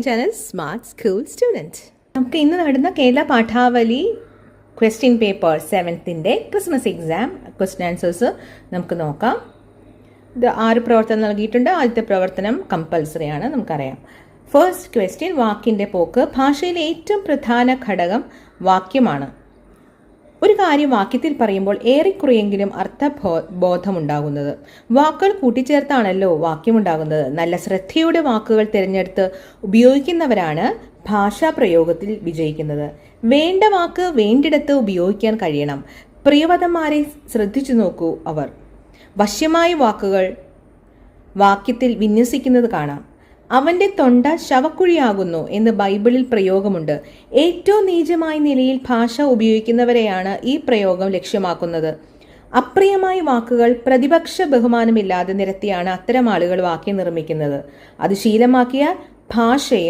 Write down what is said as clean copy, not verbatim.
Channel smart school student. നമുക്ക് ഇന്ന് നടന്ന Kerala Padavali question paper 7th Christmas exam question answers നമുക്ക് നോക്കാം. ഇത് 6 പ്രവർത്തനം നൽകിയിട്ടുണ്ട്. ആദ്യത്തെ പ്രവർത്തനം കമ്പൽസറി ആണ്, നമുക്കറിയാം. ഫസ്റ്റ് ക്വസ്റ്റ്യൻ, വാക്കിൻ്റെ പോക്ക്. ഭാഷയിലെ ഏറ്റവും പ്രധാന ഘടകം വാക്യമാണ്. ഒരു കാര്യം വാക്യത്തിൽ പറയുമ്പോൾ ഏറെക്കുറെയെങ്കിലും അർത്ഥബോധമുണ്ടാകുന്നത്. വാക്കുകൾ കൂട്ടിച്ചേർത്താണല്ലോ വാക്യമുണ്ടാകുന്നത്. നല്ല ശ്രദ്ധയോടെ വാക്കുകൾ തിരഞ്ഞെടുത്ത് ഉപയോഗിക്കുന്നവരാണ് ഭാഷാ പ്രയോഗത്തിൽ വിജയിക്കുന്നത്. വേണ്ട വാക്ക് വേണ്ടിടത്ത് ഉപയോഗിക്കാൻ കഴിയണം. പ്രിയവതന്മാരെ ശ്രദ്ധിച്ചു നോക്കൂ. അവർ വശ്യമായ വാക്കുകൾ വാക്യത്തിൽ വിന്യസിക്കുന്നത് കാണാം. അവന്റെ തൊണ്ട ശവക്കുഴിയാകുന്നു എന്ന് ബൈബിളിൽ പ്രയോഗമുണ്ട്. ഏറ്റവും നീചമായ നിലയിൽ ഭാഷ ഉപയോഗിക്കുന്നവരെയാണ് ഈ പ്രയോഗം ലക്ഷ്യമാക്കുന്നത്. അപ്രിയമായ വാക്കുകൾ പ്രതിപക്ഷ ബഹുമാനമില്ലാതെ നിരത്തിയാണ് അത്തരം ആളുകൾ വാക്യം നിർമ്മിക്കുന്നത്. അത് ശീലമാക്കിയാൽ ഭാഷയും